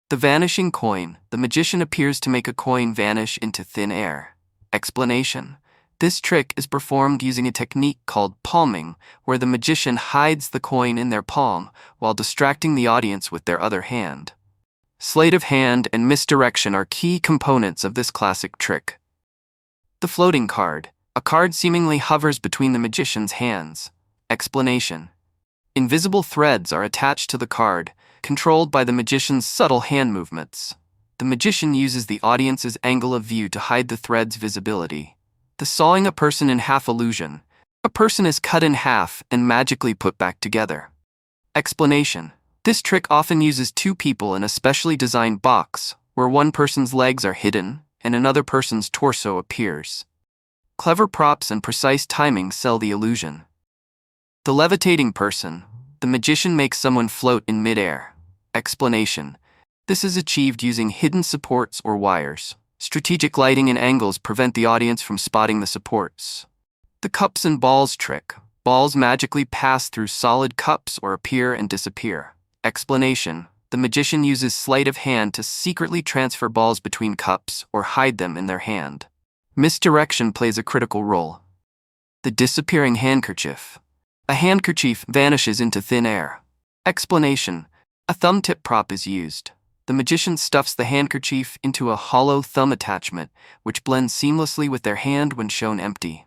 The vanishing coin. The magician appears to make a coin vanish into thin air. Explanation. This trick is performed using a technique called palming, where the magician hides the coin in their palm while distracting the audience with their other hand. Sleight of hand and misdirection are key components of this classic trick. The floating card. A card seemingly hovers between the magician's hands. Explanation. Invisible threads are attached to the card, controlled by the magician's subtle hand movements. The magician uses the audience's angle of view to hide the thread's visibility. The sawing a person in half illusion. A person is cut in half and magically put back together. Explanation. This trick often uses two people in a specially designed box, where one person's legs are hidden and another person's torso appears. Clever props and precise timing sell the illusion. The levitating person. The magician makes someone float in midair. Explanation. This is achieved using hidden supports or wires. Strategic lighting and angles prevent the audience from spotting the supports. The cups and balls trick. Balls magically pass through solid cups or appear and disappear. Explanation. The magician uses sleight of hand to secretly transfer balls between cups or hide them in their hand. Misdirection plays a critical role. The disappearing handkerchief. A handkerchief vanishes into thin air. Explanation. A thumb tip prop is used. The magician stuffs the handkerchief into a hollow thumb attachment, which blends seamlessly with their hand when shown empty.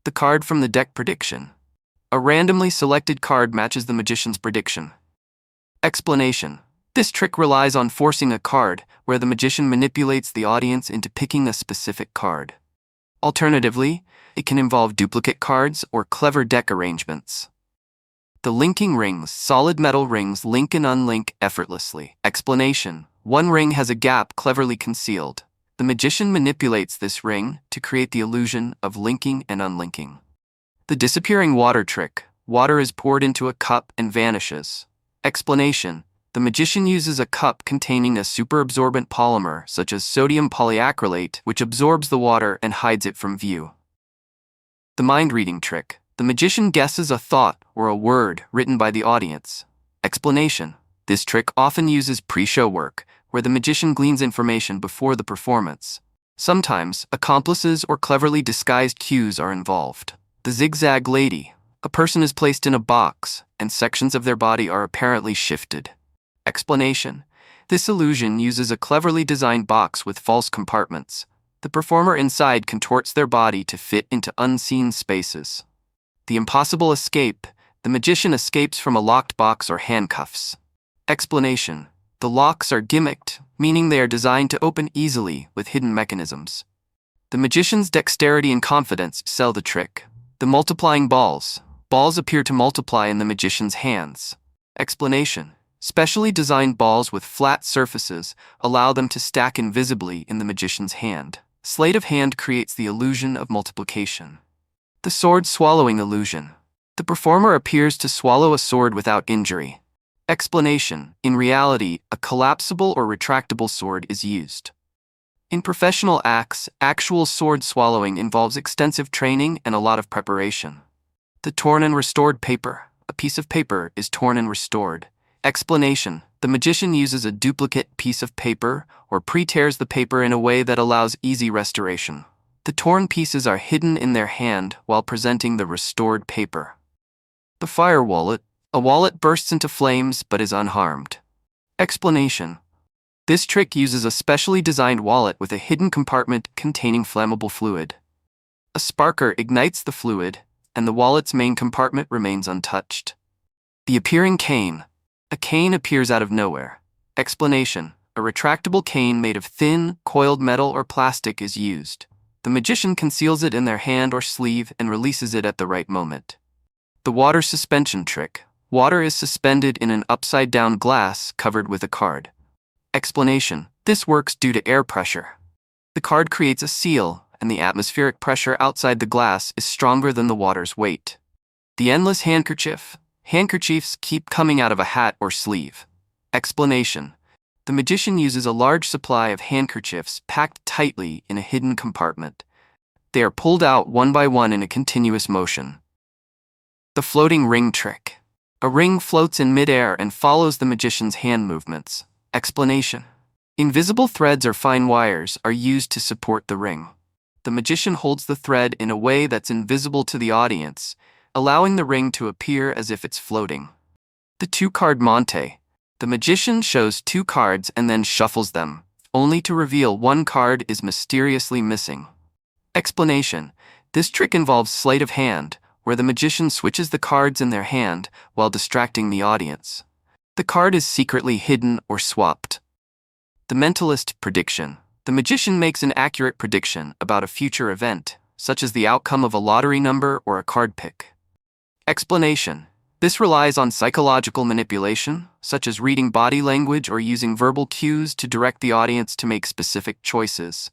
The card from the deck prediction. A randomly selected card matches the magician's prediction. Explanation. This trick relies on forcing a card, where the magician manipulates the audience into picking a specific card. Alternatively, it can involve duplicate cards or clever deck arrangements. The linking rings. Solid metal rings link and unlink effortlessly. Explanation. One ring has a gap cleverly concealed. The magician manipulates this ring to create the illusion of linking and unlinking. The disappearing water trick. Water is poured into a cup and vanishes. Explanation. The magician uses a cup containing a superabsorbent polymer such as sodium polyacrylate, which absorbs the water and hides it from view. The mind-reading trick. The magician guesses a thought or a word written by the audience. Explanation. This trick often uses pre-show work, where the magician gleans information before the performance. Sometimes, accomplices or cleverly disguised cues are involved. The Zig-Zag Lady. A person is placed in a box, and sections of their body are apparently shifted. Explanation. This illusion uses a cleverly designed box with false compartments. The performer inside contorts their body to fit into unseen spaces. The impossible escape. The magician escapes from a locked box or handcuffs. Explanation. The locks are gimmicked, meaning they are designed to open easily with hidden mechanisms. The magician's dexterity and confidence sell the trick. The multiplying balls. Balls appear to multiply in the magician's hands. Explanation. Specially designed balls with flat surfaces allow them to stack invisibly in the magician's hand. Sleight of hand creates the illusion of multiplication. The sword swallowing illusion. The performer appears to swallow a sword without injury. Explanation. In reality, a collapsible or retractable sword is used. In professional acts, actual sword swallowing involves extensive training and a lot of preparation. The torn and restored paper. A piece of paper is torn and restored. Explanation. The magician uses a duplicate piece of paper or pre-tears the paper in a way that allows easy restoration. The torn pieces are hidden in their hand while presenting the restored paper. The fire wallet. A wallet bursts into flames but is unharmed. Explanation. This trick uses a specially designed wallet with a hidden compartment containing flammable fluid. A sparker ignites the fluid, and the wallet's main compartment remains untouched. The appearing cane. A cane appears out of nowhere. Explanation. A retractable cane made of thin, coiled metal or plastic is used. The magician conceals it in their hand or sleeve and releases it at the right moment. The water suspension trick. Water is suspended in an upside-down glass covered with a card. Explanation. This works due to air pressure. The card creates a seal, and the atmospheric pressure outside the glass is stronger than the water's weight. The endless handkerchief. Handkerchiefs keep coming out of a hat or sleeve. Explanation. The magician uses a large supply of handkerchiefs packed tightly in a hidden compartment. They are pulled out one by one in a continuous motion. The floating ring trick. A ring floats in midair and follows the magician's hand movements. Explanation. Invisible threads or fine wires are used to support the ring. The magician holds the thread in a way that's invisible to the audience, allowing the ring to appear as if it's floating. The Two-Card Monte. The magician shows 2 cards and then shuffles them, only to reveal 1 card is mysteriously missing. Explanation. This trick involves sleight of hand, where the magician switches the cards in their hand while distracting the audience. The card is secretly hidden or swapped. The Mentalist Prediction. The magician makes an accurate prediction about a future event, such as the outcome of a lottery number or a card pick. Explanation. This relies on psychological manipulation, such as reading body language or using verbal cues to direct the audience to make specific choices.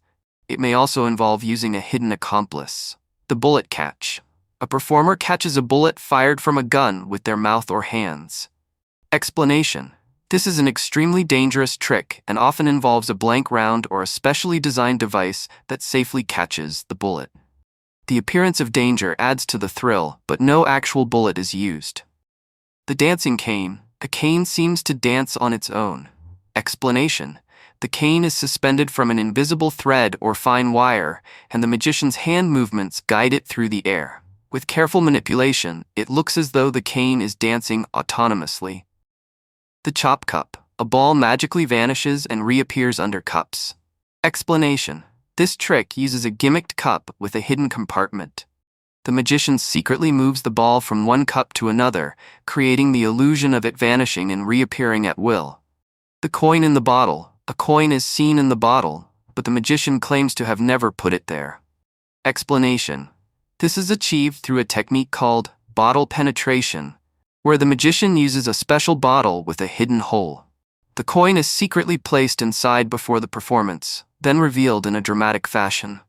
It may also involve using a hidden accomplice. The bullet catch. A performer catches a bullet fired from a gun with their mouth or hands. Explanation. This is an extremely dangerous trick and often involves a blank round or a specially designed device that safely catches the bullet. The appearance of danger adds to the thrill, but no actual bullet is used. The dancing cane. A cane seems to dance on its own. Explanation. The cane is suspended from an invisible thread or fine wire, and the magician's hand movements guide it through the air. With careful manipulation, it looks as though the cane is dancing autonomously. The chop cup. A ball magically vanishes and reappears under cups. Explanation. This trick uses a gimmicked cup with a hidden compartment. The magician secretly moves the ball from one cup to another, creating the illusion of it vanishing and reappearing at will. The coin in the bottle. A coin is seen in the bottle, but the magician claims to have never put it there. Explanation. This is achieved through a technique called bottle penetration, where the magician uses a special bottle with a hidden hole. The coin is secretly placed inside before the performance, then revealed in a dramatic fashion.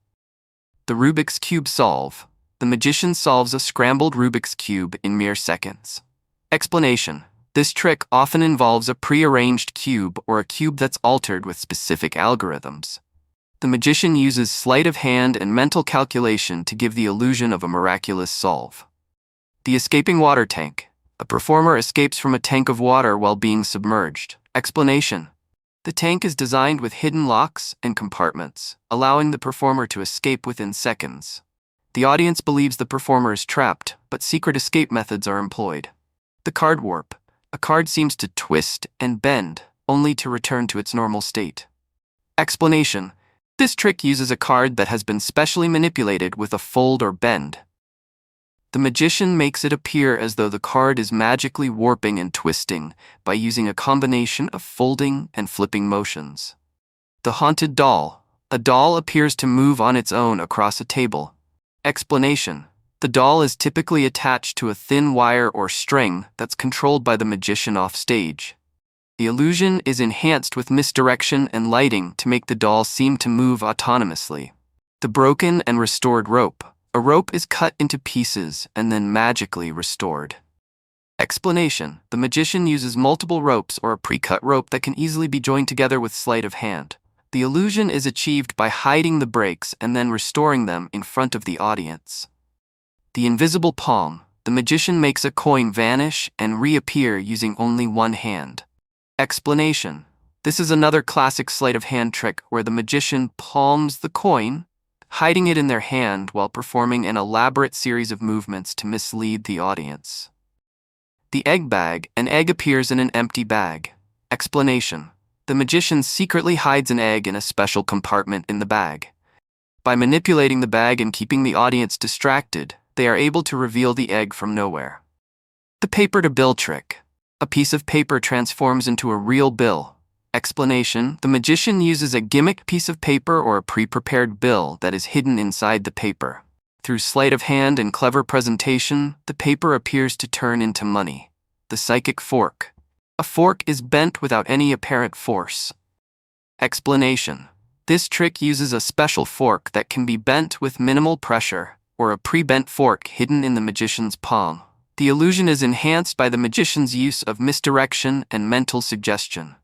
The Rubik's Cube solve. The magician solves a scrambled Rubik's Cube in mere seconds. Explanation. This trick often involves a pre-arranged cube or a cube that's altered with specific algorithms. The magician uses sleight of hand and mental calculation to give the illusion of a miraculous solve. The escaping water tank. A performer escapes from a tank of water while being submerged. Explanation. The tank is designed with hidden locks and compartments, allowing the performer to escape within seconds. The audience believes the performer is trapped, but secret escape methods are employed. The card warp. A card seems to twist and bend, only to return to its normal state. Explanation. This trick uses a card that has been specially manipulated with a fold or bend. The magician makes it appear as though the card is magically warping and twisting by using a combination of folding and flipping motions. The haunted doll. A doll appears to move on its own across a table. Explanation. The doll is typically attached to a thin wire or string that's controlled by the magician off stage. The illusion is enhanced with misdirection and lighting to make the doll seem to move autonomously. The broken and restored rope. A rope is cut into pieces and then magically restored. Explanation. The magician uses multiple ropes or a pre-cut rope that can easily be joined together with sleight of hand. The illusion is achieved by hiding the breaks and then restoring them in front of the audience. The invisible palm. The magician makes a coin vanish and reappear using only one hand. Explanation. This is another classic sleight of hand trick where the magician palms the coin, hiding it in their hand while performing an elaborate series of movements to mislead the audience. The egg bag. An egg appears in an empty bag. Explanation. The magician secretly hides an egg in a special compartment in the bag. By manipulating the bag and keeping the audience distracted, they are able to reveal the egg from nowhere. The paper-to-bill trick. A piece of paper transforms into a real bill. Explanation. The magician uses a gimmick piece of paper or a pre-prepared bill that is hidden inside the paper. Through sleight of hand and clever presentation, the paper appears to turn into money. The psychic fork. A fork is bent without any apparent force. Explanation. This trick uses a special fork that can be bent with minimal pressure, or a pre-bent fork hidden in the magician's palm. The illusion is enhanced by the magician's use of misdirection and mental suggestion.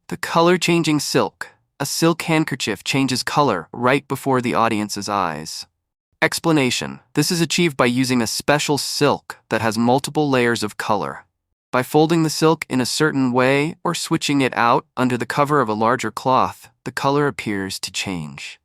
The color-changing silk. A silk handkerchief changes color right before the audience's eyes. Explanation. This is achieved by using a special silk that has multiple layers of color. By folding the silk in a certain way or switching it out under the cover of a larger cloth, the color appears to change.